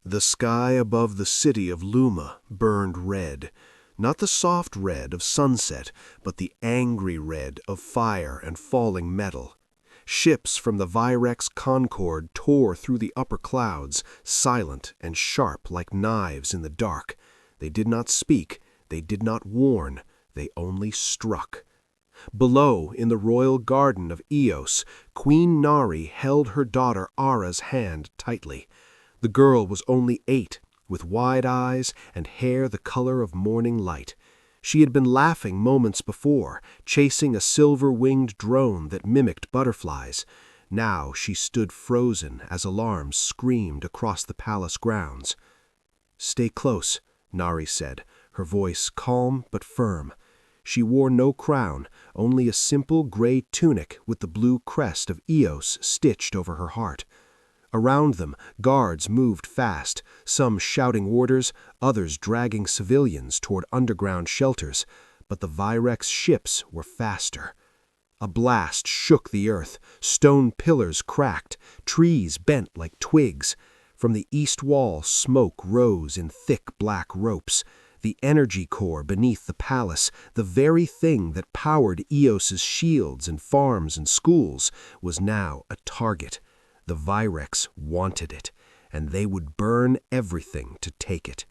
The sky above the city of Luma burned red, not the soft red of sunset, but the angry red of fire and falling metal. Ships from the Virex Concord tore through the upper clouds, silent and sharp like knives in the dark. They did not speak, they did not warn, they only struck. Below, in the royal garden of Eos, Queen Nari held her daughter Ara's hand tightly. The girl was only 8, with wide eyes and hair the color of morning light. She had been laughing moments before, chasing a silver-winged drone that mimicked butterflies. Now she stood frozen as alarms screamed across the palace grounds. "Stay close," Nari said, her voice calm but firm. She wore no crown, only a simple gray tunic with the blue crest of Eos stitched over her heart. Around them, guards moved fast, some shouting orders, others dragging civilians toward underground shelters, but the Virex ships were faster. A blast shook the earth, stone pillars cracked, trees bent like twigs. From the east wall, smoke rose in thick black ropes. The energy core beneath the palace, the very thing that powered Eos's shields and farms and schools, was now a target. The Virex wanted it, and they would burn everything to take it.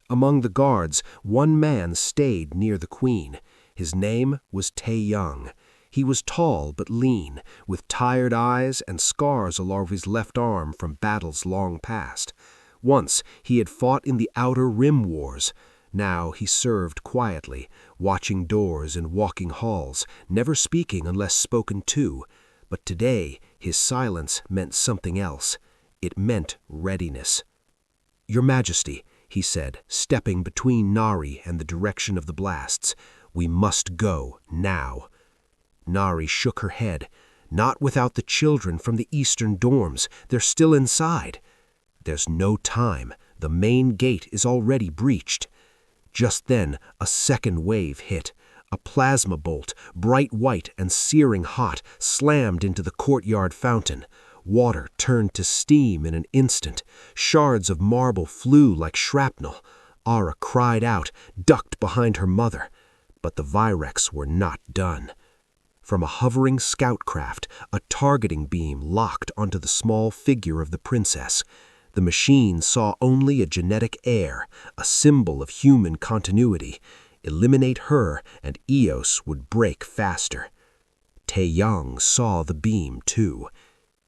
Among the guards, one man stayed near the queen. His name was Tae-young. He was tall but lean, with tired eyes and scars along his left arm from battles long past. Once he had fought in the Outer Rim Wars. Now he served quietly, watching doors and walking halls, never speaking unless spoken to. But today, his silence meant something else. It meant readiness. "Your Majesty," he said, stepping between Nari and the direction of the blasts, "we must go now." Nari shook her head. "Not without the children from the eastern dorms. They're still inside." "There's no time. The main gate is already breached." Just then, a second wave hit. A plasma bolt, bright white and searing hot, slammed into the courtyard fountain. Water turned to steam in an instant. Shards of marble flew like shrapnel. Ara cried out, ducked behind her mother. But the Virex were not done. From a hovering scout craft, a targeting beam locked onto the small figure of the princess. The machine saw only a genetic heir, a symbol of human continuity. Eliminate her, and Eos would break faster. Tae-young saw the beam, too.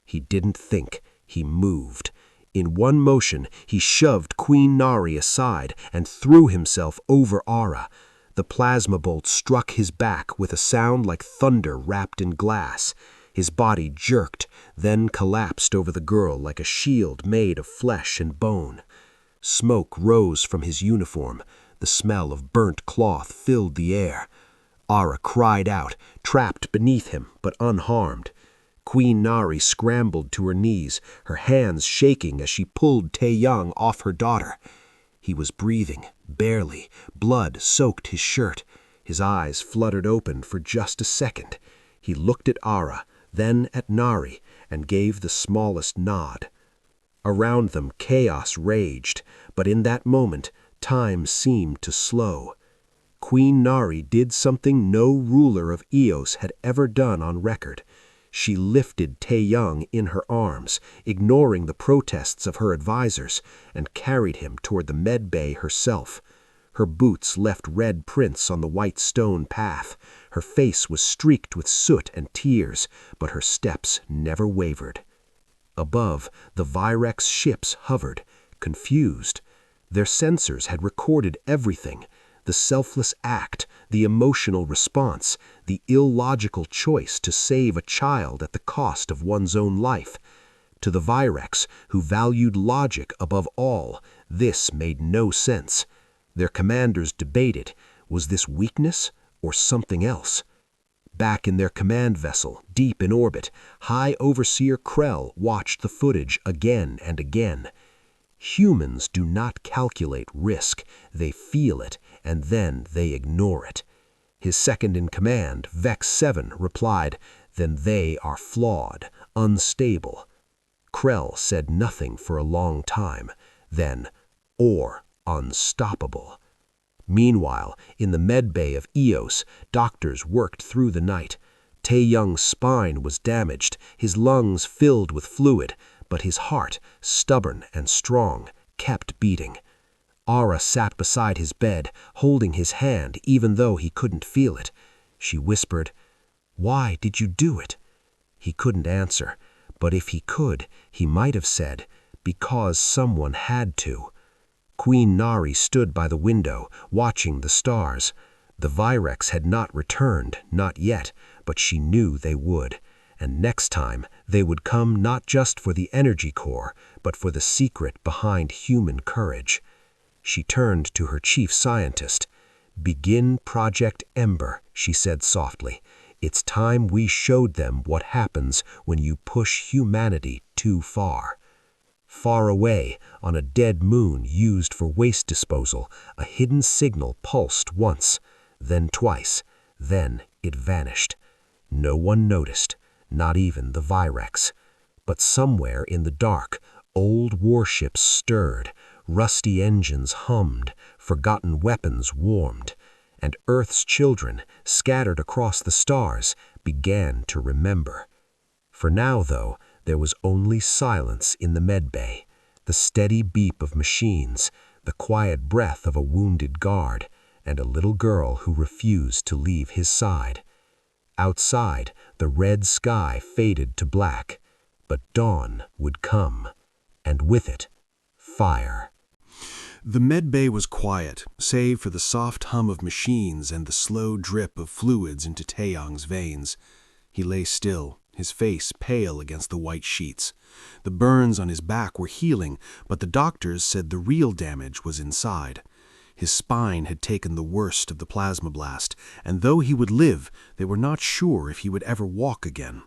He didn't think, he moved. In one motion, he shoved Queen Nari aside and threw himself over Ara. The plasma bolt struck his back with a sound like thunder wrapped in glass. His body jerked, then collapsed over the girl like a shield made of flesh and bone. Smoke rose from his uniform. The smell of burnt cloth filled the air. Ara cried out, trapped beneath him, but unharmed. Queen Nari scrambled to her knees, her hands shaking as she pulled Tae-young off her daughter. He was breathing, barely. Blood soaked his shirt. His eyes fluttered open for just a second. He looked at Ara, then at Nari, and gave the smallest nod. Around them chaos raged, but in that moment, time seemed to slow. Queen Nari did something no ruler of Eos had ever done on record. She lifted Tae-young in her arms, ignoring the protests of her advisors, and carried him toward the med bay herself. Her boots left red prints on the white stone path. Her face was streaked with soot and tears, but her steps never wavered. Above, the Virex ships hovered, confused. Their sensors had recorded everything: the selfless act, the emotional response, the illogical choice to save a child at the cost of one's own life. To the Virex, who valued logic above all, this made no sense. Their commanders debated, was this weakness or something else? Back in their command vessel, deep in orbit, High Overseer Krell watched the footage again and again. Humans do not calculate risk. They feel it, and then they ignore it. His second-in-command, Vex 7, replied, "Then they are flawed, unstable." Krell said nothing for a long time. then, or unstoppable. Meanwhile, in the medbay of Eos, doctors worked through the night. Tae-young's spine was damaged, his lungs filled with fluid, but his heart, stubborn and strong, kept beating. Ara sat beside his bed, holding his hand even though he couldn't feel it. She whispered, "Why did you do it?" He couldn't answer, but if he could, he might have said, "Because someone had to." Queen Nari stood by the window, watching the stars. The Virex had not returned, not yet, but she knew they would. And next time, they would come not just for the energy core, but for the secret behind human courage. She turned to her chief scientist. "Begin Project Ember," she said softly. "It's time we showed them what happens when you push humanity too far." Far away, on a dead moon used for waste disposal, a hidden signal pulsed once, then twice, then it vanished. No one noticed, not even the Virex. But somewhere in the dark, old warships stirred, rusty engines hummed, forgotten weapons warmed, and Earth's children, scattered across the stars, began to remember. For now, though, there was only silence in the medbay, the steady beep of machines, the quiet breath of a wounded guard, and a little girl who refused to leave his side. Outside, the red sky faded to black, but dawn would come, and with it, fire. The medbay was quiet, save for the soft hum of machines and the slow drip of fluids into Tae-young's veins. He lay still, his face pale against the white sheets. The burns on his back were healing, but the doctors said the real damage was inside. His spine had taken the worst of the plasma blast, and though he would live, they were not sure if he would ever walk again.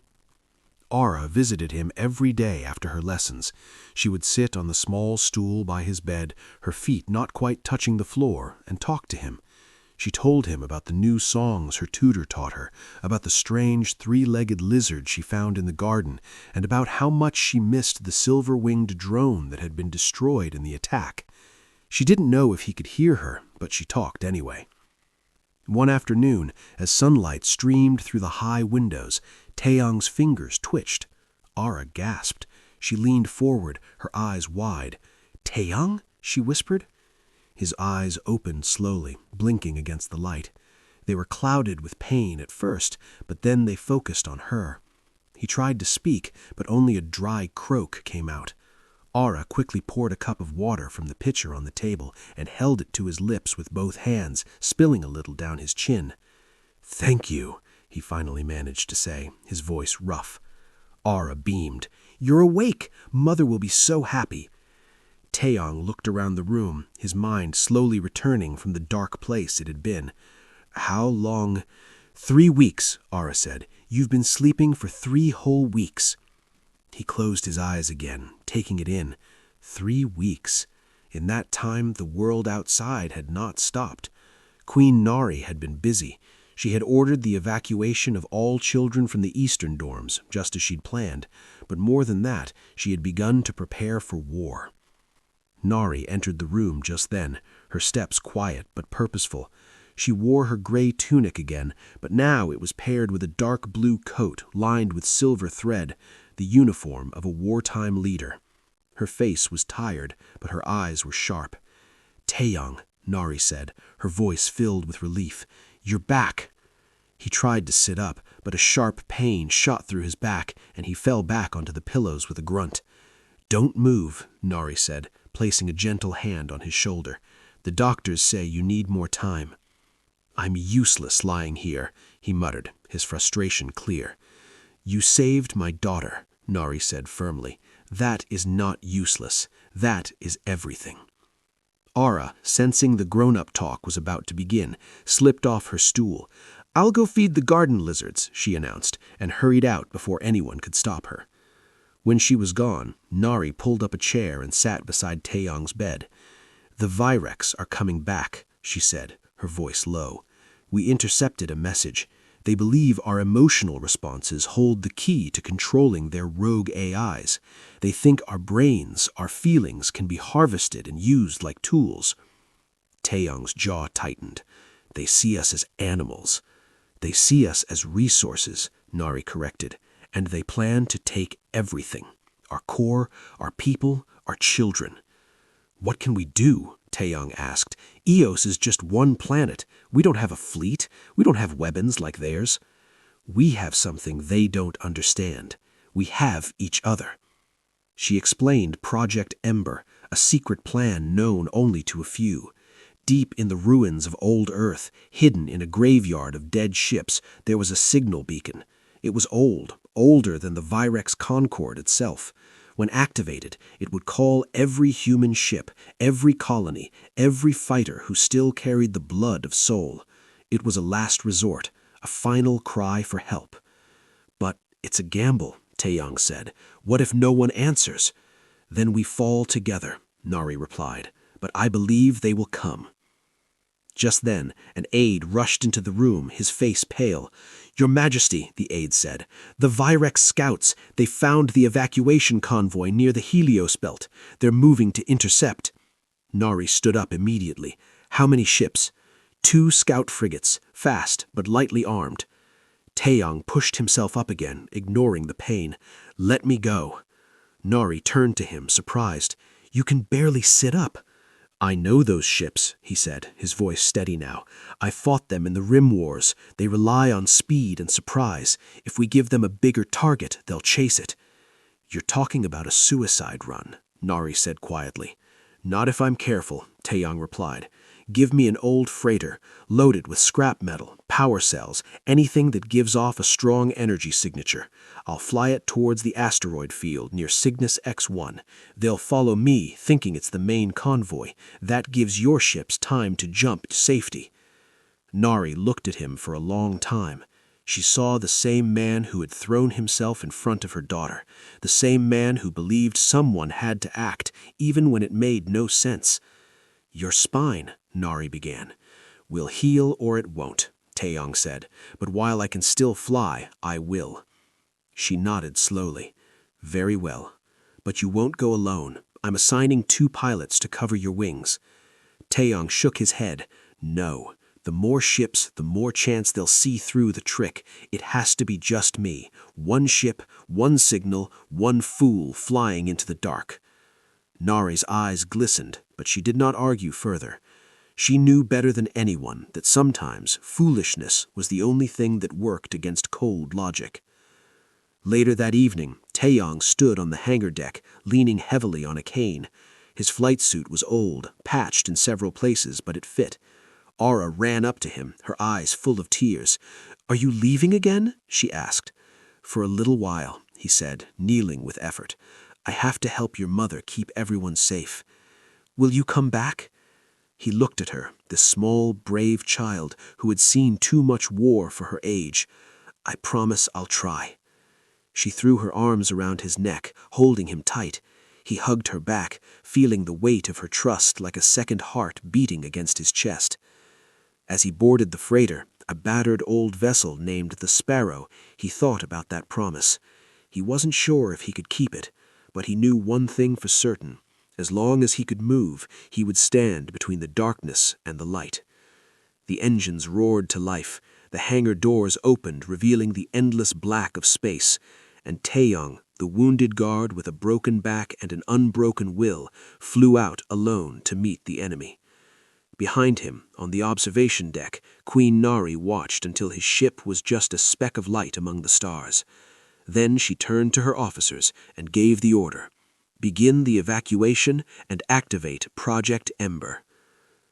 Ara visited him every day after her lessons. She would sit on the small stool by his bed, her feet not quite touching the floor, and talk to him. She told him about the new songs her tutor taught her, about the strange three-legged lizard she found in the garden, and about how much she missed the silver-winged drone that had been destroyed in the attack. She didn't know if he could hear her, but she talked anyway. One afternoon, as sunlight streamed through the high windows, Tae-young's fingers twitched. Ara gasped. She leaned forward, her eyes wide. "Tae-young?" she whispered. His eyes opened slowly, blinking against the light. They were clouded with pain at first, but then they focused on her. He tried to speak, but only a dry croak came out. Ara quickly poured a cup of water from the pitcher on the table and held it to his lips with both hands, spilling a little down his chin. "Thank you," he finally managed to say, his voice rough. Ara beamed. "You're awake! Mother will be so happy." Tae-young looked around the room, his mind slowly returning from the dark place it had been. "How long?" "3 weeks," Ara said. "You've been sleeping for 3 whole weeks." He closed his eyes again, taking it in. 3 weeks. In that time, the world outside had not stopped. Queen Nari had been busy. She had ordered the evacuation of all children from the eastern dorms, just as she'd planned. But more than that, she had begun to prepare for war. Nari entered the room just then, her steps quiet but purposeful. She wore her gray tunic again, but now it was paired with a dark blue coat lined with silver thread, the uniform of a wartime leader. Her face was tired, but her eyes were sharp. "Tae-young," Nari said, her voice filled with relief. "You're back." He tried to sit up, but a sharp pain shot through his back, and he fell back onto the pillows with a grunt. "Don't move," Nari said, placing a gentle hand on his shoulder. "The doctors say you need more time." "I'm useless lying here," he muttered, his frustration clear. "You saved my daughter," Nari said firmly. "That is not useless. That is everything." Ara, sensing the grown-up talk was about to begin, slipped off her stool. "I'll go feed the garden lizards," she announced, and hurried out before anyone could stop her. When she was gone, Nari pulled up a chair and sat beside Tae-young's bed. "The Virex are coming back," she said, her voice low. "We intercepted a message. They believe our emotional responses hold the key to controlling their rogue AIs. They think our brains, our feelings, can be harvested and used like tools. Taeyong's jaw tightened. They see us as animals. They see us as resources, Nari corrected, and they plan to take everything. Our core, our people, our children. What can we do? Taeyong asked. Eos is just one planet. We don't have a fleet. We don't have weapons like theirs. We have something they don't understand. We have each other. She explained Project Ember, a secret plan known only to a few. Deep in the ruins of old Earth, hidden in a graveyard of dead ships, there was a signal beacon. It was old, older than the Virex Concorde itself. When activated, it would call every human ship, every colony, every fighter who still carried the blood of Sol. It was a last resort, a final cry for help. But it's a gamble, Taeyong said. What if no one answers? Then we fall together, Nari replied. But I believe they will come. Just then, an aide rushed into the room, his face pale. Your Majesty, the aide said, the Virex scouts, they found the evacuation convoy near the Helios belt. They're moving to intercept. Nari stood up immediately. How many ships? 2 scout frigates, fast but lightly armed. Taeyong pushed himself up again, ignoring the pain. Let me go. Nari turned to him, surprised. You can barely sit up. I know those ships, he said, his voice steady now. I fought them in the Rim Wars. They rely on speed and surprise. If we give them a bigger target, they'll chase it. You're talking about a suicide run, Nari said quietly. Not if I'm careful, Taeyong replied. Give me an old freighter, loaded with scrap metal, power cells, anything that gives off a strong energy signature. I'll fly it towards the asteroid field near Cygnus X1. They'll follow me, thinking it's the main convoy. That gives your ships time to jump to safety. Nari looked at him for a long time. She saw the same man who had thrown himself in front of her daughter, the same man who believed someone had to act, even when it made no sense. Your spine, Nari began. Will heal or it won't, Taeyong said, but while I can still fly, I will. She nodded slowly. Very well. But you won't go alone. I'm assigning 2 pilots to cover your wings. Taeyong shook his head. No. The more ships, the more chance they'll see through the trick. It has to be just me. 1 ship, 1 signal, 1 fool flying into the dark. Nari's eyes glistened, but she did not argue further. She knew better than anyone that sometimes foolishness was the only thing that worked against cold logic. Later that evening, Taeyong stood on the hangar deck, leaning heavily on a cane. His flight suit was old, patched in several places, but it fit. Aura ran up to him, her eyes full of tears. Are you leaving again? She asked. For a little while, he said, kneeling with effort. I have to help your mother keep everyone safe. Will you come back? He looked at her, this small, brave child who had seen too much war for her age. I promise I'll try. She threw her arms around his neck, holding him tight. He hugged her back, feeling the weight of her trust like a second heart beating against his chest. As he boarded the freighter, a battered old vessel named the Sparrow, he thought about that promise. He wasn't sure if he could keep it, but he knew one thing for certain. As long as he could move, he would stand between the darkness and the light. The engines roared to life. The hangar doors opened, revealing the endless black of space. And Taeyong, the wounded guard with a broken back and an unbroken will, flew out alone to meet the enemy. Behind him, on the observation deck, Queen Nari watched until his ship was just a speck of light among the stars. Then she turned to her officers and gave the order. Begin the evacuation and activate Project Ember.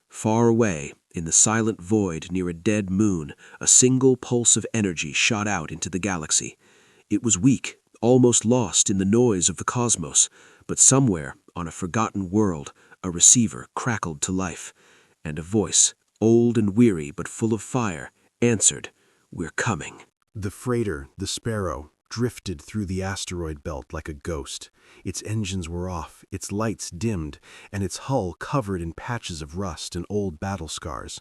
Far away, in the silent void near a dead moon, a single pulse of energy shot out into the galaxy. It was weak, almost lost in the noise of the cosmos, but somewhere, on a forgotten world, a receiver crackled to life, and a voice, old and weary but full of fire, answered, We're coming. The freighter, the Sparrow, drifted through the asteroid belt like a ghost. Its engines were off, its lights dimmed, and its hull covered in patches of rust and old battle scars.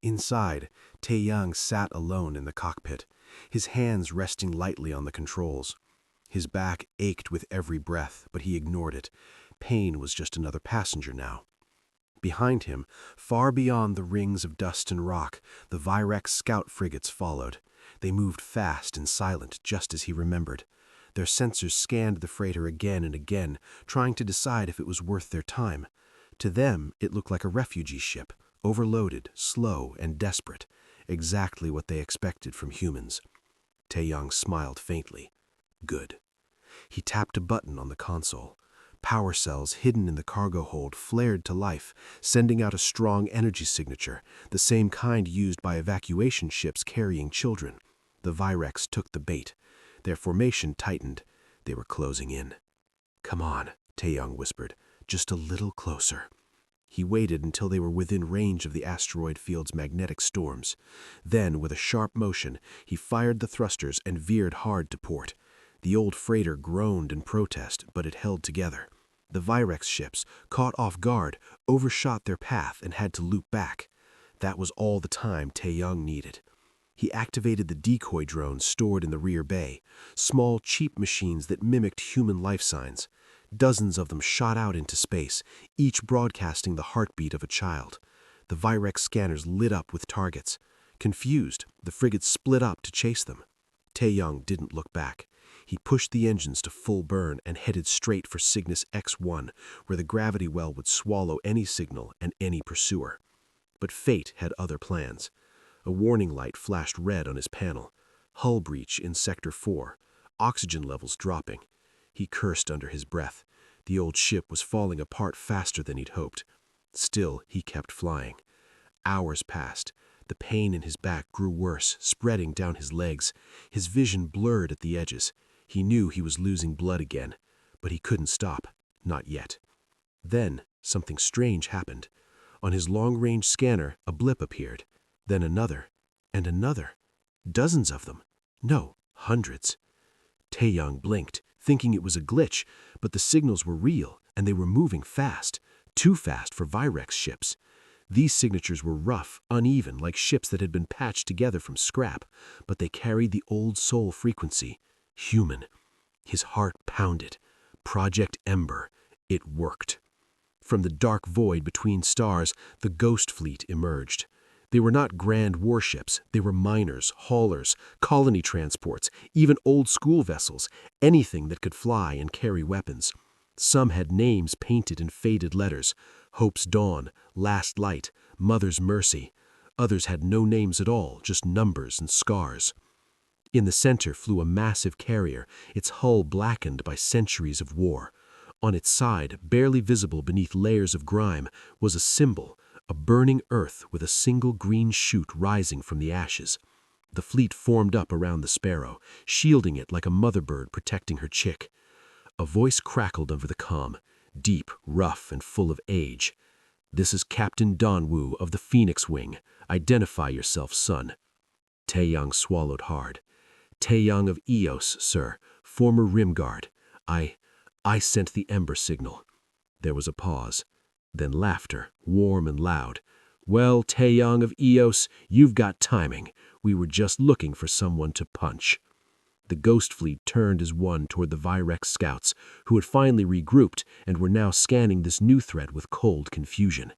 Inside, Taeyang sat alone in the cockpit, his hands resting lightly on the controls. His back ached with every breath, but he ignored it. Pain was just another passenger now. Behind him, far beyond the rings of dust and rock, the Virex scout frigates followed. They moved fast and silent, just as he remembered. Their sensors scanned the freighter again and again, trying to decide if it was worth their time. To them, it looked like a refugee ship, overloaded, slow, and desperate, exactly what they expected from humans. Taeyang smiled faintly. Good. He tapped a button on the console. Power cells hidden in the cargo hold flared to life, sending out a strong energy signature, the same kind used by evacuation ships carrying children. The Virex took the bait. Their formation tightened. They were closing in. "Come on," Taeyang whispered, "just a little closer." He waited until they were within range of the asteroid field's magnetic storms. Then, with a sharp motion, he fired the thrusters and veered hard to port. The old freighter groaned in protest, but it held together. The Virex ships, caught off guard, overshot their path and had to loop back. That was all the time Taeyang needed. He activated the decoy drones stored in the rear bay, small, cheap machines that mimicked human life signs. Dozens of them shot out into space, each broadcasting the heartbeat of a child. The Virex scanners lit up with targets. Confused, the frigates split up to chase them. Taeyang didn't look back. He pushed the engines to full burn and headed straight for Cygnus X1, where the gravity well would swallow any signal and any pursuer. But fate had other plans. A warning light flashed red on his panel. Hull breach in Sector 4. Oxygen levels dropping. He cursed under his breath. The old ship was falling apart faster than he'd hoped. Still, he kept flying. Hours passed. The pain in his back grew worse, spreading down his legs. His vision blurred at the edges. He knew he was losing blood again, but he couldn't stop. Not yet. Then, something strange happened. On his long-range scanner, a blip appeared. Then another, and another. Dozens of them. No, hundreds. Taeyang blinked, thinking it was a glitch, but the signals were real, and they were moving fast. Too fast for Virex ships. These signatures were rough, uneven, like ships that had been patched together from scrap, but they carried the old soul frequency. Human. His heart pounded. Project Ember. It worked. From the dark void between stars, the Ghost Fleet emerged. They were not grand warships. They were miners, haulers, colony transports, even old-school vessels, anything that could fly and carry weapons. Some had names painted in faded letters: Hope's Dawn, Last Light, Mother's Mercy. Others had no names at all, just numbers and scars. In the center flew a massive carrier, its hull blackened by centuries of war. On its side, barely visible beneath layers of grime, was a symbol, a burning earth with a single green shoot rising from the ashes. The fleet formed up around the Sparrow, shielding it like a mother bird protecting her chick. A voice crackled over the comm, deep, rough, and full of age. "This is Captain Danwu of the Phoenix Wing. Identify yourself, son." Taeyang swallowed hard. "Taeyang of Eos, sir, former Rim Guard. I sent the Ember signal." There was a pause. Then laughter, warm and loud. "Well, Taeyang of Eos, you've got timing. We were just looking for someone to punch." The Ghost Fleet turned as one toward the Virex scouts, who had finally regrouped and were now scanning this new threat with cold confusion.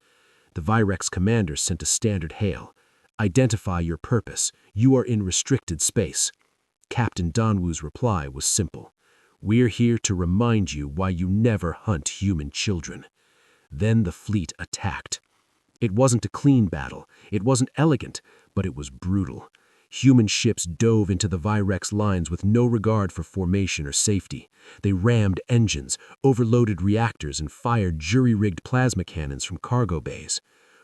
The Virex commander sent a standard hail. "Identify your purpose. You are in restricted space." Captain Danwu's reply was simple. "We're here to remind you why you never hunt human children." Then the fleet attacked. It wasn't a clean battle. It wasn't elegant, but it was brutal. Human ships dove into the Virex lines with no regard for formation or safety. They rammed engines, overloaded reactors, and fired jury-rigged plasma cannons from cargo bays.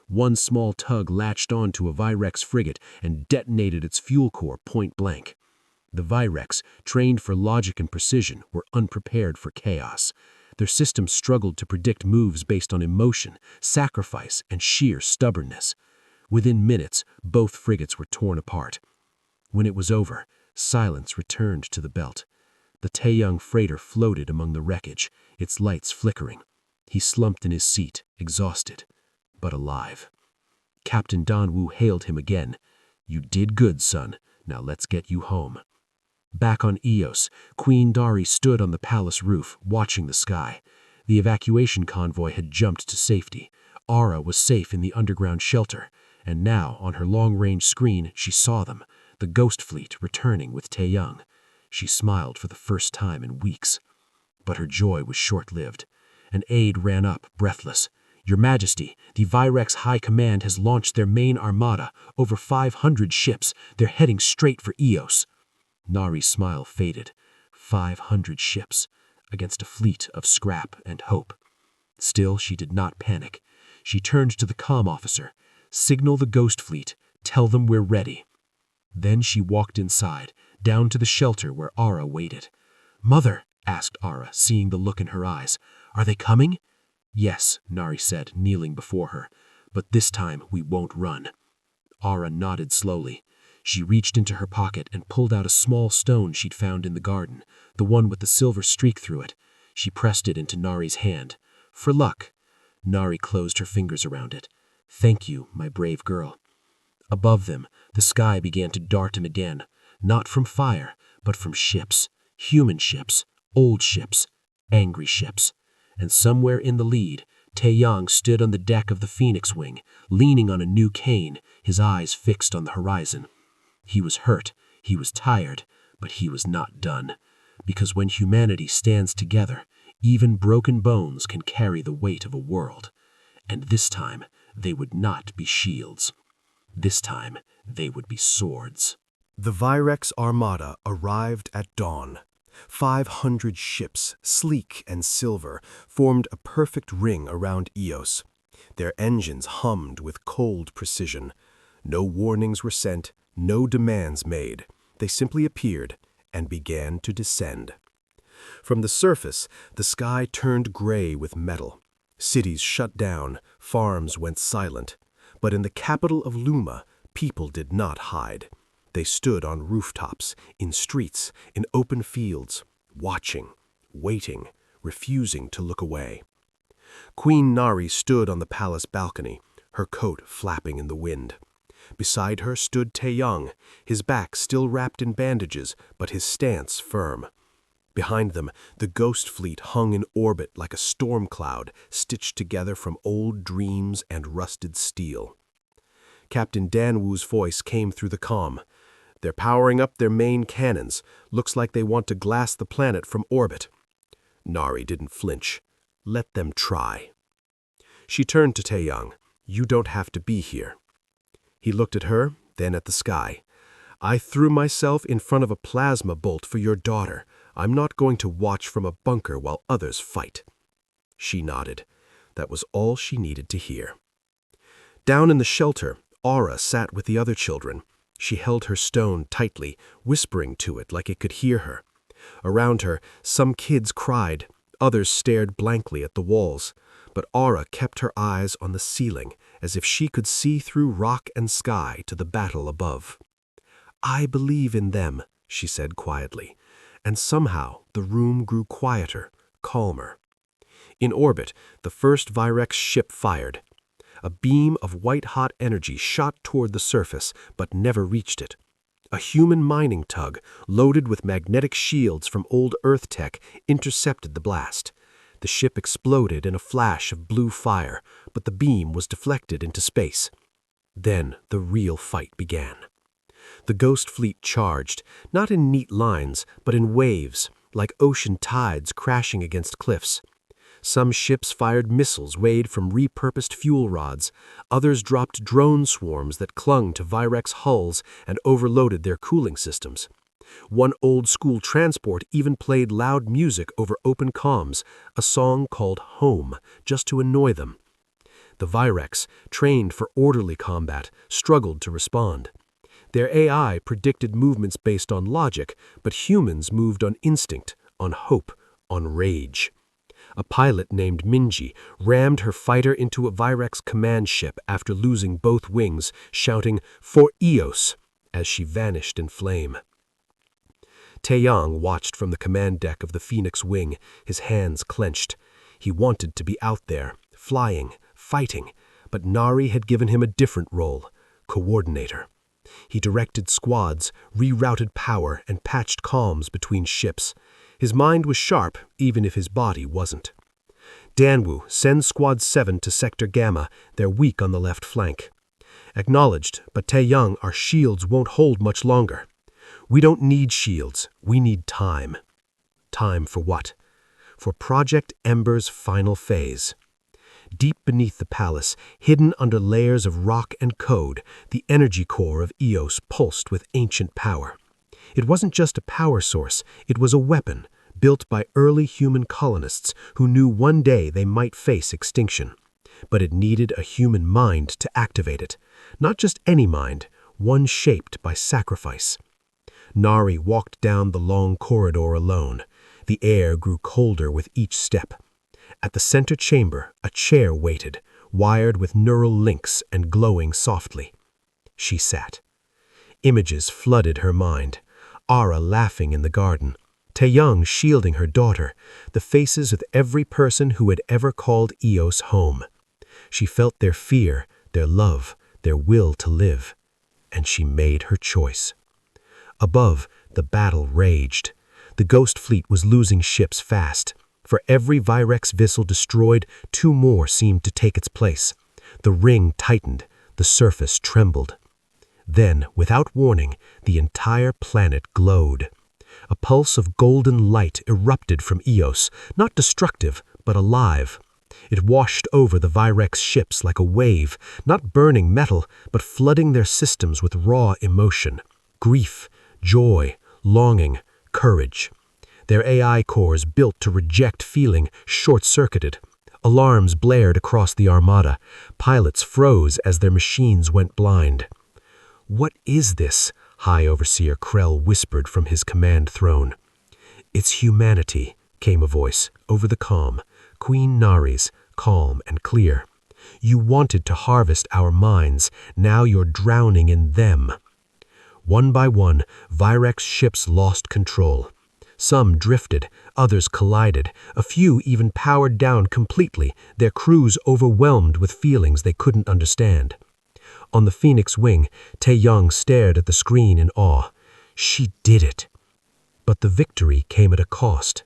One small tug latched onto a Virex frigate and detonated its fuel core point blank. The Virex, trained for logic and precision, were unprepared for chaos. Their systems struggled to predict moves based on emotion, sacrifice, and sheer stubbornness. Within minutes, both frigates were torn apart. When it was over, silence returned to the belt. The Taeyang freighter floated among the wreckage, its lights flickering. He slumped in his seat, exhausted, but alive. Captain Danwu hailed him again. "You did good, son. Now let's get you home." Back on Eos, Queen Dari stood on the palace roof, watching the sky. The evacuation convoy had jumped to safety. Aura was safe in the underground shelter, and now, on her long-range screen, she saw them, the Ghost Fleet returning with Taeyang. She smiled for the first time in weeks. But her joy was short-lived. An aide ran up, breathless. "Your Majesty, the Virex High Command has launched their main armada, over 500 ships. They're heading straight for Eos." Nari's smile faded. 500 ships, against a fleet of scrap and hope. Still, she did not panic. She turned to the comm officer. "Signal the Ghost Fleet. Tell them we're ready." Then she walked inside, down to the shelter where Aura waited. "Mother," asked Aura, seeing the look in her eyes, "are they coming?" "Yes," Nari said, kneeling before her. "But this time we won't run." Aura nodded slowly. She reached into her pocket and pulled out a small stone she'd found in the garden, the one with the silver streak through it. She pressed it into Nari's hand. "For luck." Nari closed her fingers around it. "Thank you, my brave girl." Above them, the sky began to darken again, not from fire, but from ships. Human ships, old ships, angry ships. And somewhere in the lead, Taeyang stood on the deck of the Phoenix Wing, leaning on a new cane, his eyes fixed on the horizon. He was hurt, he was tired, but he was not done. Because when humanity stands together, even broken bones can carry the weight of a world. And this time, they would not be shields. This time, they would be swords. The Virex Armada arrived at dawn. 500 ships, sleek and silver, formed a perfect ring around Eos. Their engines hummed with cold precision. No warnings were sent, no demands made. They simply appeared and began to descend. From the surface, the sky turned gray with metal. Cities shut down, farms went silent. But in the capital of Luma, people did not hide. They stood on rooftops, in streets, in open fields, watching, waiting, refusing to look away. Queen Nari stood on the palace balcony, her coat flapping in the wind. Beside her stood Taeyang, his back still wrapped in bandages, but his stance firm. Behind them, the Ghost Fleet hung in orbit like a storm cloud, stitched together from old dreams and rusted steel. Captain Danwu's voice came through the comm. "They're powering up their main cannons. Looks like they want to glass the planet from orbit." Nari didn't flinch. "Let them try." She turned to Taeyang. "You don't have to be here." He looked at her, then at the sky. "I threw myself in front of a plasma bolt for your daughter. I'm not going to watch from a bunker while others fight." She nodded. That was all she needed to hear. Down in the shelter, Aura sat with the other children. She held her stone tightly, whispering to it like it could hear her. Around her, some kids cried, others stared blankly at the walls, but Aura kept her eyes on the ceiling, as if she could see through rock and sky to the battle above. "I believe in them," she said quietly, and somehow the room grew quieter, calmer. In orbit, the first Virex ship fired. A beam of white-hot energy shot toward the surface, but never reached it. A human mining tug, loaded with magnetic shields from old Earth tech, intercepted the blast. The ship exploded in a flash of blue fire, but the beam was deflected into space. Then the real fight began. The Ghost Fleet charged, not in neat lines, but in waves, like ocean tides crashing against cliffs. Some ships fired missiles weighed from repurposed fuel rods. Others dropped drone swarms that clung to Virex hulls and overloaded their cooling systems. One old-school transport even played loud music over open comms, a song called Home, just to annoy them. The Virex, trained for orderly combat, struggled to respond. Their AI predicted movements based on logic, but humans moved on instinct, on hope, on rage. A pilot named Minji rammed her fighter into a Virex command ship after losing both wings, shouting, "For Eos," as she vanished in flame. Taeyang watched from the command deck of the Phoenix Wing, his hands clenched. He wanted to be out there, flying, fighting, But Nari had given him a different role, coordinator. He directed squads, rerouted power, and patched comms between ships. His mind was sharp, even if his body wasn't. Danwu, send Squad 7 to Sector Gamma. They're weak on the left flank. Acknowledged, but Taeyang, our shields won't hold much longer. We don't need shields, we need time. Time for what? For Project Ember's final phase. Deep beneath the palace, hidden under layers of rock and code, the energy core of Eos pulsed with ancient power. It wasn't just a power source, it was a weapon, built by early human colonists who knew one day they might face extinction. But it needed a human mind to activate it. Not just any mind, one shaped by sacrifice. Nari walked down the long corridor alone. The air grew colder with each step. At the center chamber, a chair waited, wired with neural links and glowing softly. She sat. Images flooded her mind. Ara laughing in the garden. Taeyang shielding her daughter, the faces of every person who had ever called Eos home. She felt their fear, their love, their will to live. And she made her choice. Above, the battle raged. The Ghost Fleet was losing ships fast. For every Virex vessel destroyed, 2 more seemed to take its place. The ring tightened, the surface trembled. Then, without warning, the entire planet glowed. A pulse of golden light erupted from Eos, not destructive, but alive. It washed over the Virex ships like a wave, not burning metal, but flooding their systems with raw emotion. Grief, joy, longing, courage. Their AI cores built to reject feeling short-circuited. Alarms blared across the armada. Pilots froze as their machines went blind. "What is this?" High Overseer Krell whispered from his command throne. "It's humanity," came a voice, over the comm, Queen Nari's, calm and clear. "You wanted to harvest our minds, now you're drowning in them." One by one, Virex ships lost control. Some drifted, others collided, a few even powered down completely, their crews overwhelmed with feelings they couldn't understand. On the Phoenix wing, Taeyang stared at the screen in awe. She did it. But the victory came at a cost.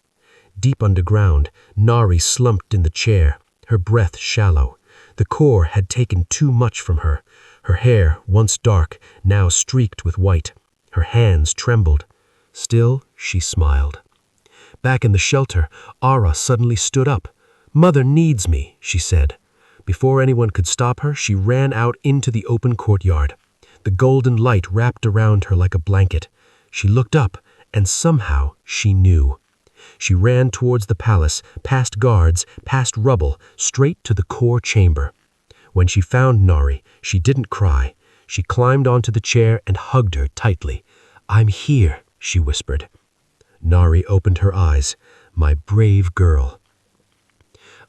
Deep underground, Nari slumped in the chair, her breath shallow. The core had taken too much from her. Her hair, once dark, now streaked with white. Her hands trembled. Still, she smiled. Back in the shelter, Ara suddenly stood up. "Mother needs me," she said. Before anyone could stop her, she ran out into the open courtyard. The golden light wrapped around her like a blanket. She looked up, and somehow she knew. She ran towards the palace, past guards, past rubble, straight to the core chamber. When she found Nari, she didn't cry. She climbed onto the chair and hugged her tightly. "I'm here," she whispered. Nari opened her eyes. "My brave girl."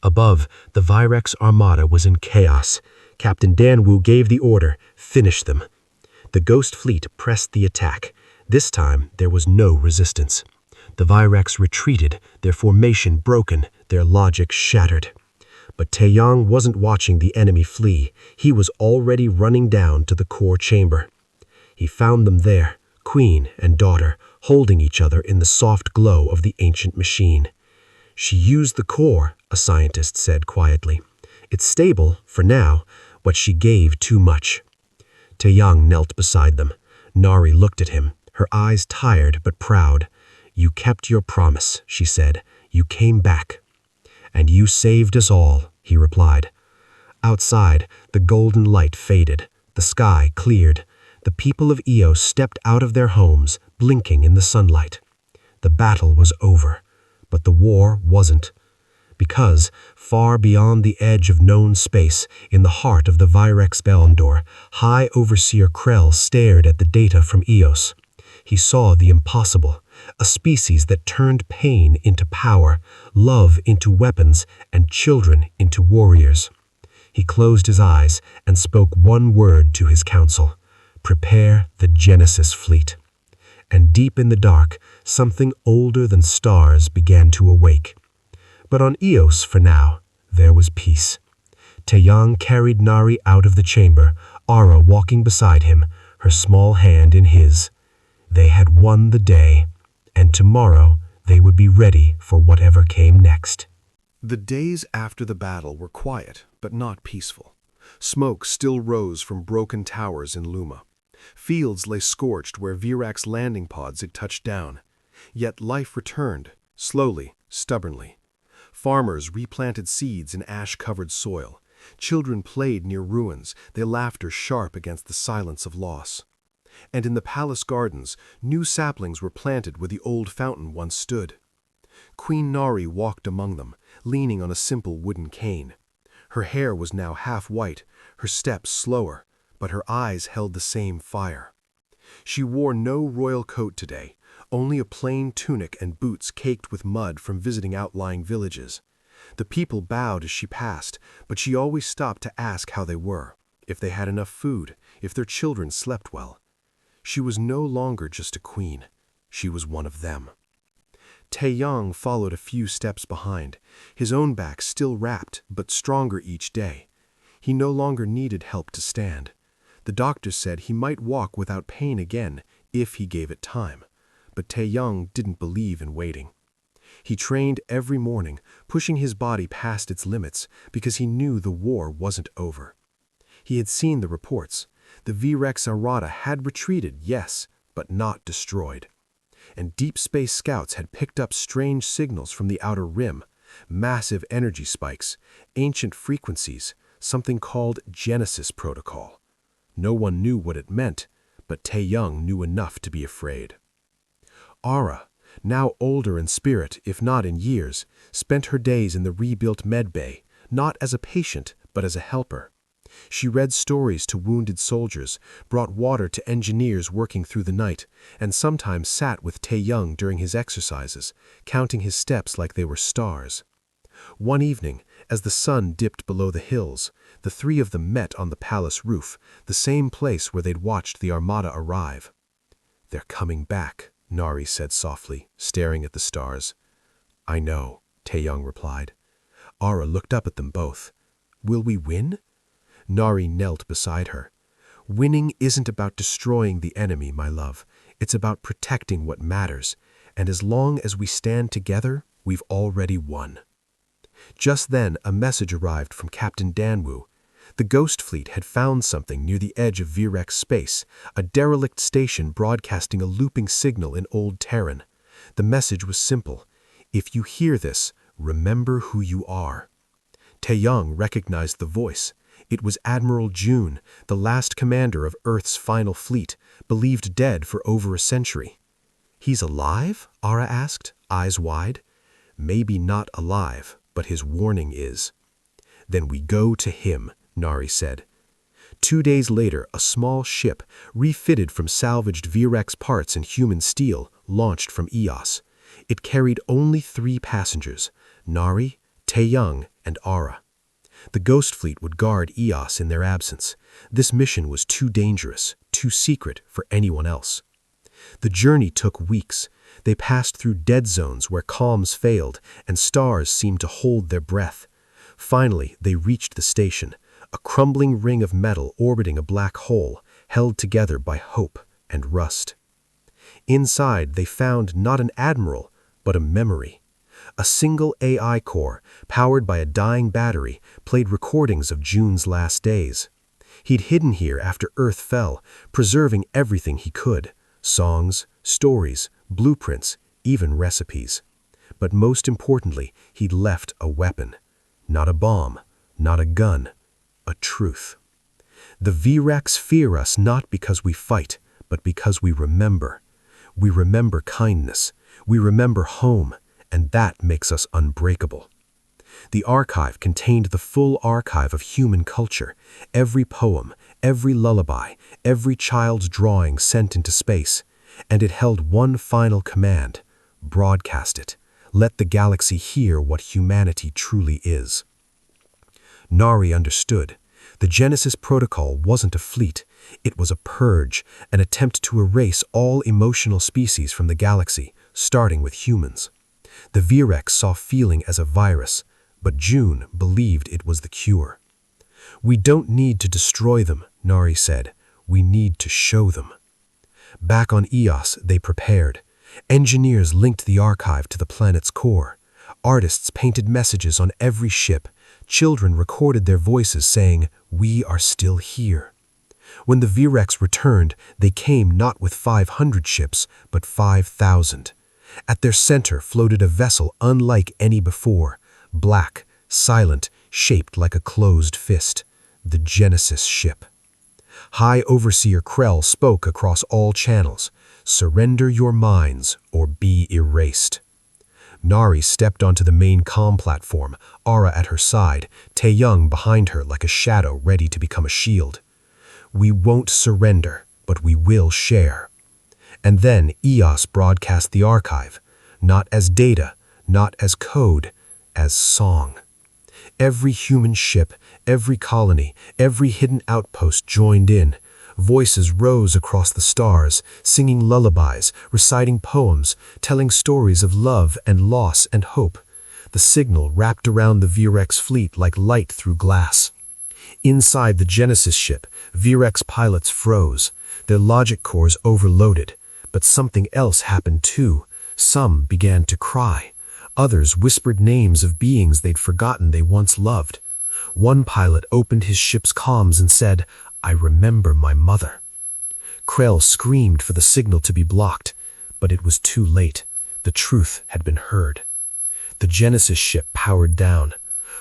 Above, the Virex armada was in chaos. Captain Danwu gave the order, "Finish them." The Ghost Fleet pressed the attack. This time, there was no resistance. The Virex retreated, their formation broken, their logic shattered. But Taeyang wasn't watching the enemy flee. He was already running down to the core chamber. He found them there, queen and daughter, holding each other in the soft glow of the ancient machine. "She used the core," a scientist said quietly. "It's stable, for now, but she gave too much." Taeyang knelt beside them. Nari looked at him, her eyes tired but proud. "You kept your promise," she said. "You came back." "And you saved us all," he replied. Outside, the golden light faded. The sky cleared. The people of Eos stepped out of their homes, blinking in the sunlight. The battle was over, but the war wasn't. Because, far beyond the edge of known space, in the heart of the Virex Belendor, High Overseer Krell stared at the data from Eos. He saw the impossible, a species that turned pain into power, love into weapons, and children into warriors. He closed his eyes and spoke one word to his council: "Prepare the Genesis fleet." And deep in the dark, something older than stars began to awake. But on Eos, for now, there was peace. Taeyang carried Nari out of the chamber, Ara walking beside him, her small hand in his. They had won the day, and tomorrow they would be ready for whatever came next. The days after the battle were quiet, but not peaceful. Smoke still rose from broken towers in Luma. Fields lay scorched where Virak's landing pods had touched down. Yet life returned, slowly, stubbornly. Farmers replanted seeds in ash-covered soil. Children played near ruins, their laughter sharp against the silence of loss. And in the palace gardens, new saplings were planted where the old fountain once stood. Queen Nari walked among them, leaning on a simple wooden cane. Her hair was now half white, her steps slower, but her eyes held the same fire. She wore no royal coat today, only a plain tunic and boots caked with mud from visiting outlying villages. The people bowed as she passed, but she always stopped to ask how they were, if they had enough food, if their children slept well. She was no longer just a queen. She was one of them. Taeyang followed a few steps behind, his own back still wrapped, but stronger each day. He no longer needed help to stand. The doctor said he might walk without pain again if he gave it time, but Taeyang didn't believe in waiting. He trained every morning, pushing his body past its limits because he knew the war wasn't over. He had seen the reports. The V-Rex Armada had retreated, yes, but not destroyed. And deep space scouts had picked up strange signals from the outer rim, massive energy spikes, ancient frequencies, something called Genesis Protocol. No one knew what it meant, but Taeyang knew enough to be afraid. Ara, now older in spirit, if not in years, spent her days in the rebuilt medbay, not as a patient, but as a helper. She read stories to wounded soldiers, brought water to engineers working through the night, and sometimes sat with Taeyang during his exercises, counting his steps like they were stars. One evening, as the sun dipped below the hills, the three of them met on the palace roof, the same place where they'd watched the Armada arrive. "They're coming back," Nari said softly, staring at the stars. "I know," Taeyang replied. Ara looked up at them both. "Will we win?" Nari knelt beside her. "Winning isn't about destroying the enemy, my love. It's about protecting what matters, and as long as we stand together, we've already won." Just then, a message arrived from Captain Danwu. The Ghost Fleet had found something near the edge of Virex space, a derelict station broadcasting a looping signal in Old Terran. The message was simple: "If you hear this, remember who you are." Taeyang recognized the voice. It was Admiral June, the last commander of Earth's final fleet, believed dead for over a century. "He's alive?" Ara asked, eyes wide. "Maybe not alive, but his warning is." "Then we go to him," Nari said. 2 days later, a small ship, refitted from salvaged Virex parts and human steel, launched from Eos. It carried only 3 passengers, Nari, Taeyang, and Ara. The Ghost Fleet would guard Eos in their absence. This mission was too dangerous, too secret for anyone else. The journey took weeks. They passed through dead zones where comms failed and stars seemed to hold their breath. Finally, they reached the station, a crumbling ring of metal orbiting a black hole, held together by hope and rust. Inside, they found not an admiral, but a memory. A single AI core, powered by a dying battery, played recordings of June's last days. He'd hidden here after Earth fell, preserving everything he could: songs, stories, blueprints, even recipes. But most importantly, he'd left a weapon. Not a bomb, not a gun, a truth. The Virex fear us not because we fight, but because we remember. We remember kindness. We remember home. And that makes us unbreakable. The archive contained the full archive of human culture, every poem, every lullaby, every child's drawing sent into space, and it held one final command: broadcast it. Let the galaxy hear what humanity truly is. Nari understood. The Genesis Protocol wasn't a fleet. It was a purge, an attempt to erase all emotional species from the galaxy, starting with humans. The Virex saw feeling as a virus, but June believed it was the cure. "We don't need to destroy them," Nari said. "We need to show them." Back on Eos, they prepared. Engineers linked the archive to the planet's core. Artists painted messages on every ship. Children recorded their voices saying, "We are still here." When the Virex returned, they came not with 500 ships, but 5,000. At their center floated a vessel unlike any before, black, silent, shaped like a closed fist, the Genesis ship. High Overseer Krell spoke across all channels, "Surrender your minds or be erased." Nari stepped onto the main comm platform, Ara at her side, Taeyong behind her like a shadow ready to become a shield. "We won't surrender, but we will share." And then Eos broadcast the archive, not as data, not as code, as song. Every human ship, every colony, every hidden outpost joined in. Voices rose across the stars, singing lullabies, reciting poems, telling stories of love and loss and hope. The signal wrapped around the Virex fleet like light through glass. Inside the Genesis ship, Virex pilots froze, their logic cores overloaded. But something else happened too. Some began to cry. Others whispered names of beings they'd forgotten they once loved. One pilot opened his ship's comms and said, "I remember my mother." Krell screamed for the signal to be blocked, but it was too late. The truth had been heard. The Genesis ship powered down.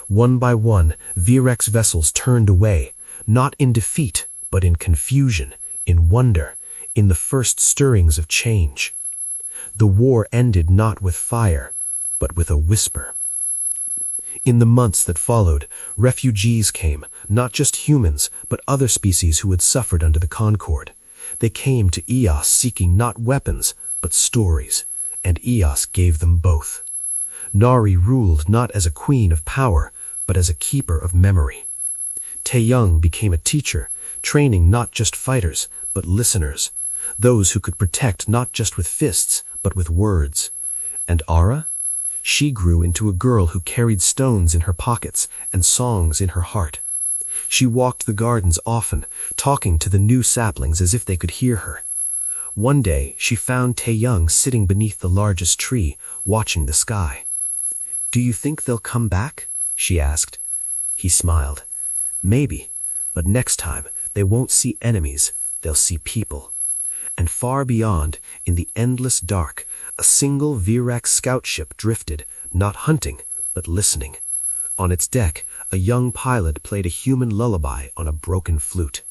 One by one, Virex vessels turned away, not in defeat, but in confusion, in wonder, in the first stirrings of change. The war ended not with fire, but with a whisper. In the months that followed, refugees came, not just humans, but other species who had suffered under the Concord. They came to Eos seeking not weapons, but stories, and Eos gave them both. Nari ruled not as a queen of power, but as a keeper of memory. Taeyong became a teacher, training not just fighters, but listeners, those who could protect not just with fists, but with words. And Ara? She grew into a girl who carried stones in her pockets and songs in her heart. She walked the gardens often, talking to the new saplings as if they could hear her. One day, she found Taeyong sitting beneath the largest tree, watching the sky. "Do you think they'll come back?" she asked. He smiled. "Maybe, but next time, they won't see enemies, they'll see people." And far beyond, in the endless dark, a single Virex scout ship drifted, not hunting, but listening. On its deck, a young pilot played a human lullaby on a broken flute.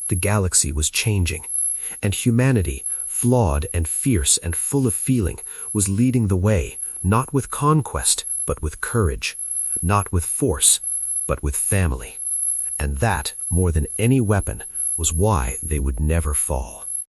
The galaxy was changing, and humanity, flawed and fierce and full of feeling, was leading the way, not with conquest, but with courage, not with force, but with family. And that, more than any weapon, was why they would never fall.